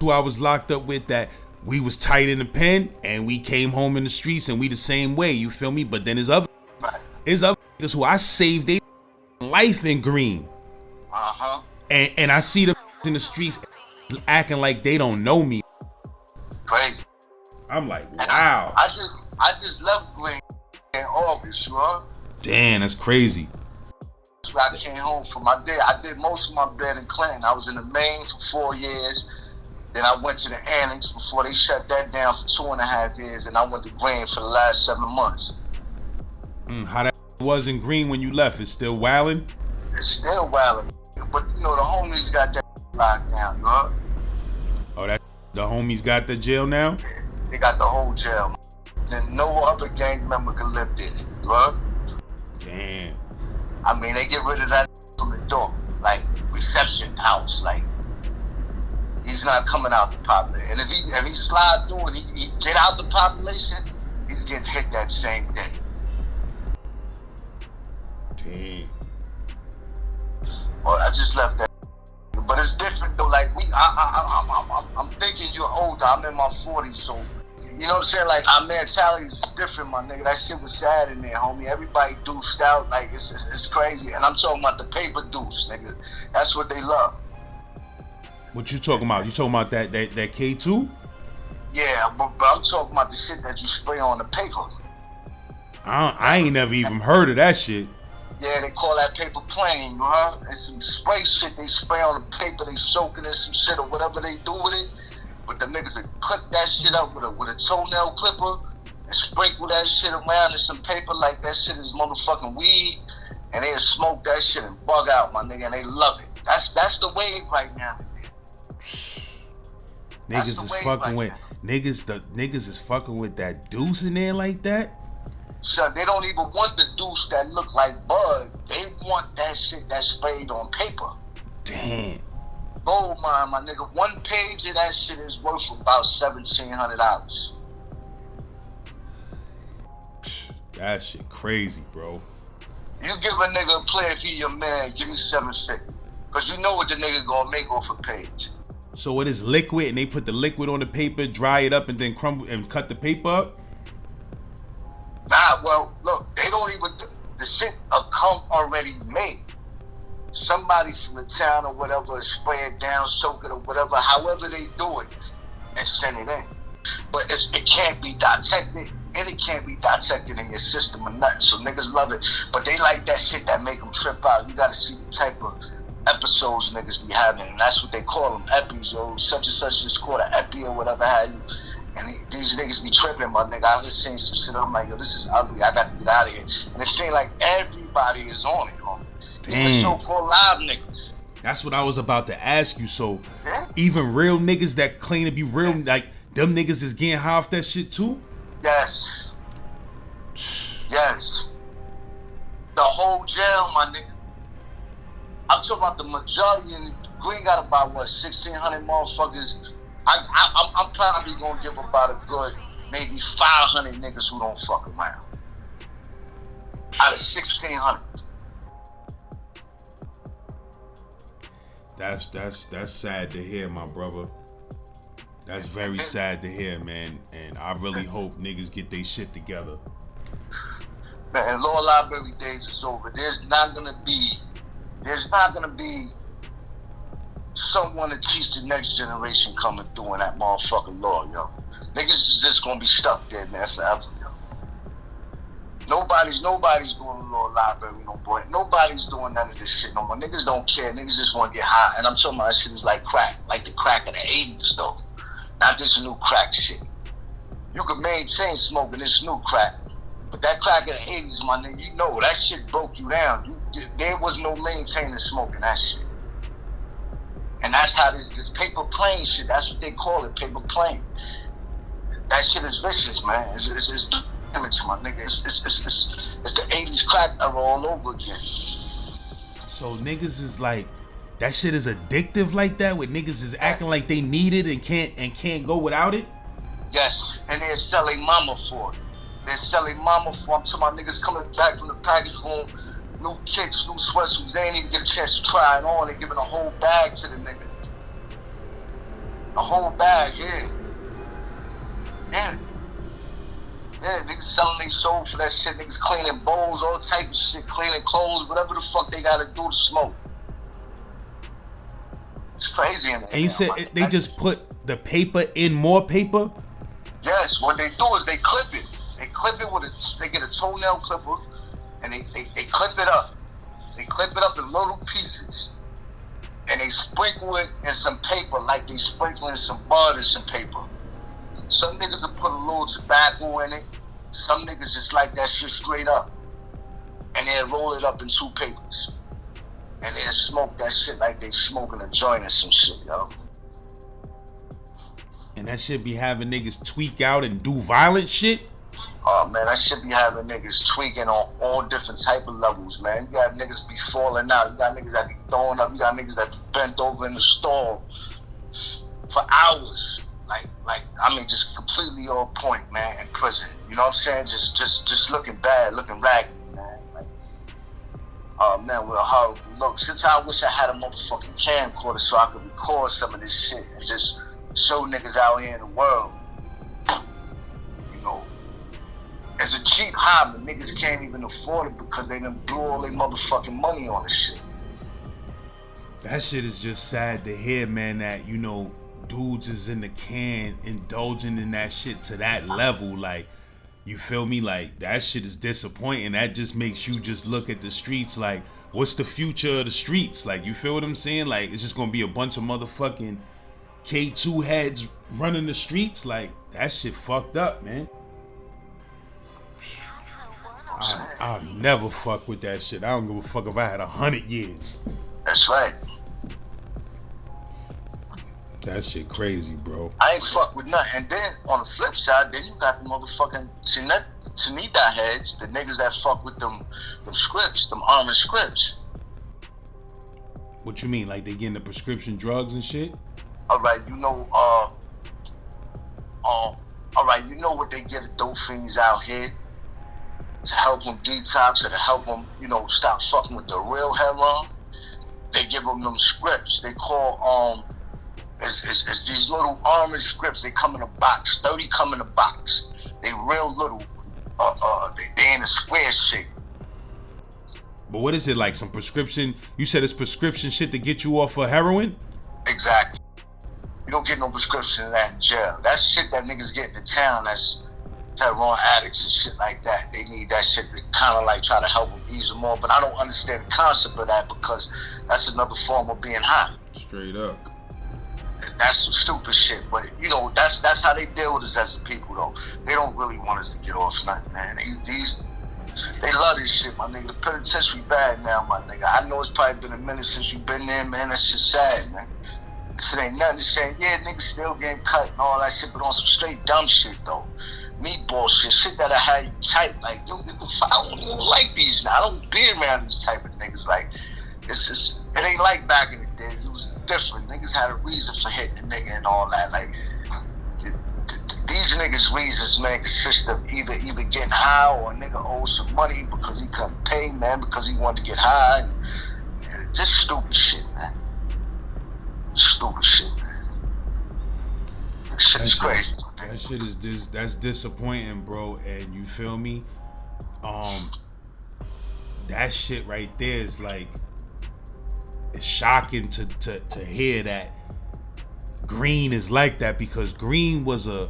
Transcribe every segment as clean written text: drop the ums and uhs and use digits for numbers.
who I was locked up with that we was tight in the pen and we came home in the streets and we the same way, you feel me? But then there's other niggas who I saved their life in Green. And I see them in the streets acting like they don't know me. Crazy. I'm like, wow. I just left Green in August, you know? Damn, that's crazy. I came home for my day. I did most of my bed in Clinton. I was in the Main for 4 years. Then I went to the Annex before they shut that down for 2.5 years. And I went to Green for the last 7 months. How that was in Green when you left? It's still wildin'? It's still wildin'. But, you know, the homies got that locked down, you know? Oh, that the homies got the jail now? They got the whole jail. Then no other gang member can live there, you know? Damn. I mean, they get rid of that from the door, like reception house. Like he's not coming out the population, and if he slide through and he get out the population, he's getting hit that same day. Damn. Well, I just left that, but it's different though. Like I'm thinking you're older. I'm in my 40s, so. You know what I'm saying? Like, our mentality is different, my nigga. That shit was sad in there, homie. Everybody deuced out. Like, it's crazy. And I'm talking about the paper deuce, nigga. That's what they love. What you talking about? You talking about that K2? Yeah, but I'm talking about the shit that you spray on the paper. I ain't never even heard of that shit. Yeah, they call that paper plane, you know? It's some spray shit they spray on the paper. They soak it in some shit or whatever they do with it. But the niggas that clip that shit up with a toenail clipper and sprinkle that shit around in some paper like that shit is motherfucking weed, and they smoke that shit and bug out, my nigga, and they love it. That's the wave right now. Niggas is fucking with niggas is fucking with that deuce in there like that. So they don't even want the deuce that look like bud. They want that shit that's sprayed on paper. Damn. Gold mine, my nigga. 1 page of that shit is worth about $1,700. That shit crazy, bro. You give a nigga a play if he your man, give me $750. Cause you know what the nigga gonna make off a page. So it is liquid and they put the liquid on the paper, dry it up and then crumble and cut the paper up? Nah, well, look, they don't even, the shit come already made. Somebody from the town or whatever spray it down, soak it or whatever, however they do it, and send it in. But it can't be dissected, and it can't be dissected in your system or nothing. So niggas love it, but they like that shit that make them trip out. You gotta see the type of episodes niggas be having, and that's what they call them, episodes. Yo, such and such is called an epi or whatever have you. And these niggas be tripping, my nigga. I just seen some shit. I'm like, yo, this is ugly. I got to get out of here. And it seems like everybody is on it, homie. Even so-called live niggas. That's what I was about to ask you. So, even real niggas that claim to be real, like, them niggas is getting high off that shit too? Yes. Yes. The whole jail, my nigga. I'm talking about the majority, and Green got about, what, 1,600 motherfuckers. I'm probably gonna give about a good, maybe 500 niggas who don't fuck around. Out of 1,600. That's sad to hear, my brother. That's very sad to hear, man. And I really hope niggas get their shit together. Man, law library days is over. There's not gonna be someone to teach the next generation coming through in that motherfucking law, yo. Niggas is just gonna be stuck there, man, forever, yo. Nobody's going to law library no more. Nobody's doing none of this shit no more. Niggas don't care. Niggas just want to get high. And I'm talking about that shit is like crack, like the crack of the 80s, though. Not this new crack shit. You can maintain smoking this new crack, but that crack of the 80s, my nigga, you know, that shit broke you down. There was no maintaining smoking that shit. And that's how this paper plane shit, that's what they call it, paper plane. That shit is vicious, man. It's image, my nigga. It's the 80s crack era all over again. So niggas is like, that shit is addictive like that, where niggas is acting like they need it and can't go without it? Yes, and they're selling mama for it. I'm talking about niggas coming back from the package room, new kicks, new sweatsuits, they ain't even get a chance to try it on. They're giving a whole bag to the nigga. A whole bag, yeah. Yeah. Yeah, niggas selling their soul for that shit. Niggas cleaning bowls, all type of shit, cleaning clothes, whatever the fuck they gotta do to smoke. It's crazy in there. And you said they just put the paper in more paper? Yes, what they do is they clip it. They clip it with they get a toenail clipper and they clip it up. They clip it up in little pieces. And they sprinkle it in some paper like they sprinkle in some bud in some paper. Some niggas will put a little tobacco in it. Some niggas just like that shit straight up. And they'll roll it up in 2 papers. And they'll smoke that shit like they smoking a joint or some shit, yo. And that shit be having niggas tweak out and do violent shit? Oh man, that shit be having niggas tweaking on all different type of levels, man. You got niggas be falling out. You got niggas that be throwing up. You got niggas that be bent over in the stall for hours. Like, I mean, just completely on point, man, in prison. You know what I'm saying? Just looking bad, looking raggedy, man. Like, oh man, with a horrible look. Sometimes I wish I had a motherfucking camcorder so I could record some of this shit and just show niggas out here in the world. You know, it's a cheap hobby. Niggas can't even afford it because they done blew all their motherfucking money on this shit. That shit is just sad to hear, man, that, you know, dudes is in the can indulging in that shit to that level. Like, you feel me? Like, that shit is disappointing. That just makes you just look at the streets like, what's the future of the streets? Like, you feel what I'm saying? Like, it's just gonna be a bunch of motherfucking K2 heads running the streets. Like, that shit fucked up, man. I'll never fuck with that shit. I don't give a fuck if I had 100 years. That's right. That shit crazy, bro. I ain't fuck with nothing. And then on the flip side, then you got the motherfucking Tanita heads, the niggas that fuck with them scripts, them armored scripts. What you mean? Like they getting the prescription drugs and shit? Alright, you know, alright, you know what they get the dope fiends out here to help them detox or to help them, you know, stop fucking with the real heroin. They give them scripts. They call it's these little armored scripts. They come in a box. 30 come in a box. They real little. They in a square shape. But what is it, like some prescription? You said it's prescription shit to get you off of heroin? Exactly. You don't get no prescription of that in jail. That's shit that niggas get in the town. That's heroin addicts and shit like that. They need that shit to kind of like try to help them ease them more. But I don't understand the concept of that because that's another form of being high. Straight up. That's some stupid shit, but you know that's how they deal with us as a people, though. They don't really want us to get off nothing, man. They love this shit, my nigga. The penitentiary bad now, my nigga. I know it's probably been a minute since you've been there, man. That's just sad, man. This ain't nothing to say. Yeah, niggas still getting cut and all that shit, but on some straight dumb shit, though. Meatball shit that I had you type like, yo, get the fuck. I don't even like these now. I don't be around these type of niggas. Like, it ain't like back in the days. It was different. Niggas had a reason for hitting a nigga and all that. Like, these niggas' reasons, man, consist of either getting high or a nigga owes some money because he couldn't pay, man, because he wanted to get high. Just stupid shit, man. Stupid shit, man. That shit is crazy. That shit is that's disappointing, bro. And you feel me? That shit right there is like, it's shocking to hear that Green is like that, because Green was a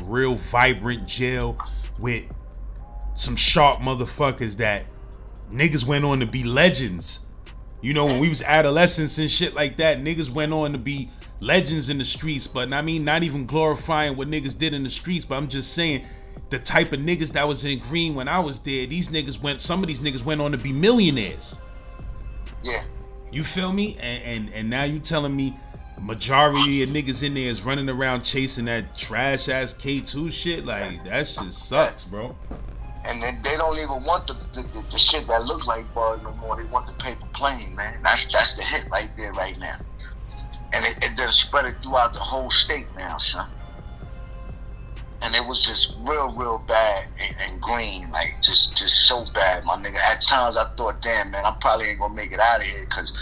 real vibrant jail with some sharp motherfuckers that niggas went on to be legends. You know, when we was adolescents and shit like that, niggas went on to be legends in the streets. But I mean, not even glorifying what niggas did in the streets, but I'm just saying the type of niggas that was in Green when I was there, some of these niggas went on to be millionaires. Yeah. You feel me? And now you telling me majority of niggas in there is running around chasing that trash ass K2 shit? Like, that shit sucks, bro. And then they don't even want the shit that look like bud no more. They want the paper plane, man. That's the hit right there, right now. And it just spread it throughout the whole state now, son. And it was just real bad and Green, like just so bad, my nigga. At times I thought, damn, man, I probably ain't gonna make it out of here, because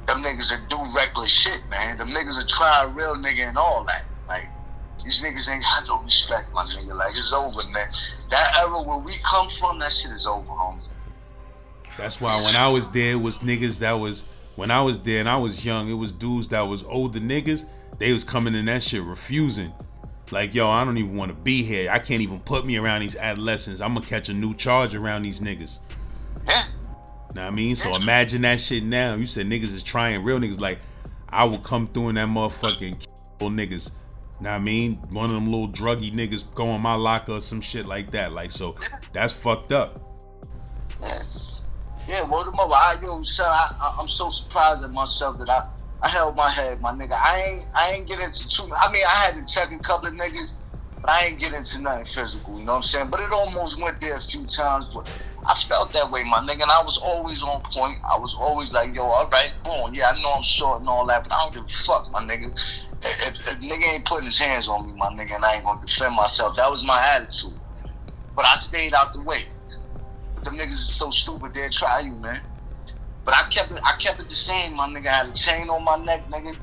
them niggas that do reckless shit, man. Them niggas that try a real nigga and all that. Like, these niggas ain't got no respect, my nigga. Like, it's over, man. That era where we come from, that shit is over, homie. That's why when I was there, it was niggas that was, when I was there and I was young, it was dudes that was older niggas. They was coming in that shit refusing. Like, yo, I don't even want to be here. I can't even put me around these adolescents. I'm gonna catch a new charge around these niggas. Yeah. Know what I mean? So imagine that shit now. You said niggas is trying real niggas. Like, I will come through in that motherfucking niggas. Know what I mean? One of them little druggy niggas go in my locker or some shit like that. Like, so that's fucked up. Yeah. Yeah, word of mother. Son, I'm so surprised at myself that I held my head, my nigga. I ain't get into too. I mean, I had to check a couple of niggas, but I ain't get into nothing physical. You know what I'm saying? But it almost went there a few times. But I felt that way, my nigga, and I was always on point. I was always like, yo, all right, boom. Yeah, I know I'm short and all that, but I don't give a fuck, my nigga. If nigga ain't putting his hands on me, my nigga, and I ain't gonna defend myself. That was my attitude. But I stayed out the way. But them niggas is so stupid, they'll try you, man. But I kept it the same, my nigga. I had a chain on my neck, nigga.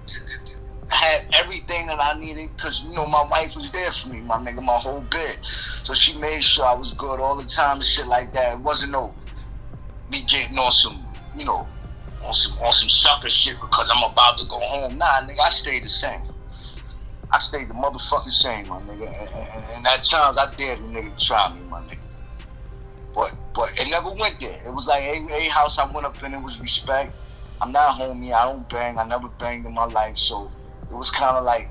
Had everything that I needed, because, you know, my wife was there for me, my nigga, my whole bit. So she made sure I was good all the time and shit like that. It wasn't no me getting on some, you know, on some sucker shit because I'm about to go home. Nah, nigga, I stayed the same. I stayed the motherfucking same, my nigga. And at times I dared a nigga to try me, my nigga. But it never went there. It was like a house I went up in, it was respect. I'm not homie, I don't bang, I never banged in my life, so it was kind of like,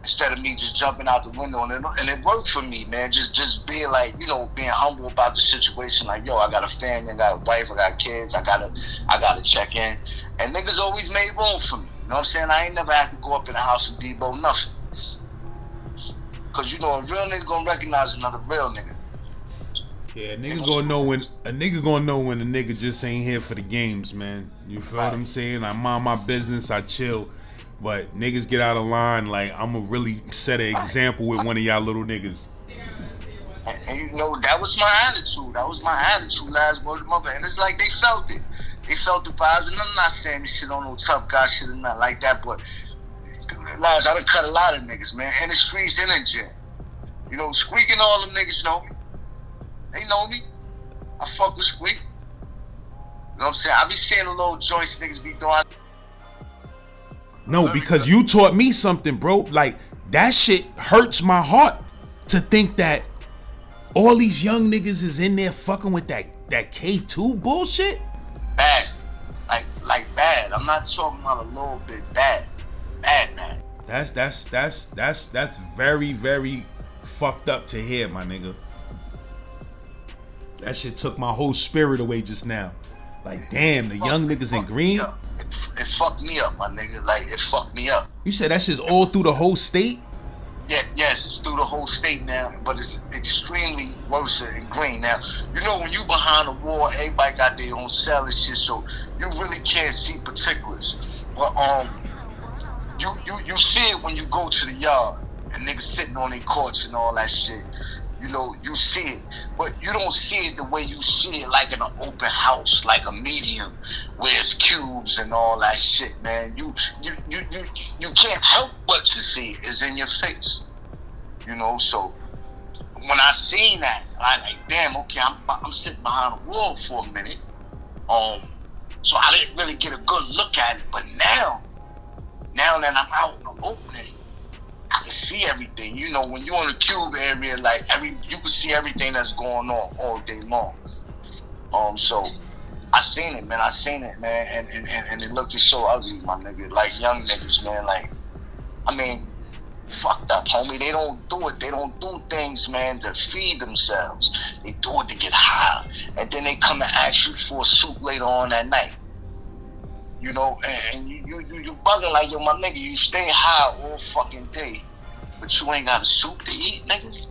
instead of me just jumping out the window, and it worked for me, man, just being like, you know, being humble about the situation, like, yo, I got a family, I got a wife, I got kids, I gotta check in, and niggas always made room for me, you know what I'm saying? I ain't never had to go up in the house and debo nothing, because, you know, a real nigga gonna recognize another real nigga. Yeah, a nigga gonna know when a nigga just ain't here for the games, man. You feel what I'm saying? I mind my business, I chill. But niggas get out of line, like, I'ma really set an example with one of y'all little niggas. And you know, that was my attitude. That was my attitude, last word of mother. And it's like they felt it. They felt the vibes. And I'm not saying this shit on no tough guy shit or nothing like that, but Laz, I done cut a lot of niggas, man. In the streets and in jail. You know, Squeak and all them niggas know me. They know me. I fuck with Squeak. You know what I'm saying? I be seeing the little joints niggas be doing. No, because you taught me something, bro. Like, that shit hurts my heart to think that all these young niggas is in there fucking with that K2 bullshit. Bad. Like bad. I'm not talking about a little bit bad. Bad. That's very, very fucked up to hear, my nigga. That shit took my whole spirit away just now. Like, damn, the young niggas in green. It fucked me up, my nigga. Like, it fucked me up. You said that shit's all through the whole state? Yeah, yes, it's through the whole state now, but it's extremely worse in green. Now, you know, when you behind the wall, everybody got their own cell and shit, so you really can't see particulars. But you see it when you go to the yard and niggas sitting on their courts and all that shit. You know, you see it, but you don't see it the way you see it, like in an open house, like a medium, where it's cubes and all that shit, man. You can't help but to see it. It's in your face, you know. So when I seen that, I like, damn, okay, I'm sitting behind a wall for a minute, so I didn't really get a good look at it. But now that I'm out in the opening, I can see everything. You know, when you're in the cube area, like you can see everything that's going on all day long. So I seen it, man. And it looked just so ugly, my nigga. Like young niggas, man. Like, I mean, fucked up, homie. They don't do it. They don't do things, man, to feed themselves. They do it to get high, and then they come and ask you for a soup later on that night. You know, and you bugging like, yo, my nigga, you stay high all fucking day, but you ain't got a soup to eat, nigga.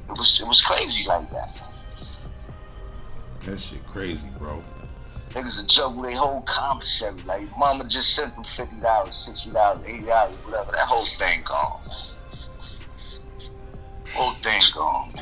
It was crazy like that. That shit crazy, bro. Niggas will juggle their whole commissary. Like, mama just sent them $50, $60, $80, whatever. That whole thing gone. Whole thing gone.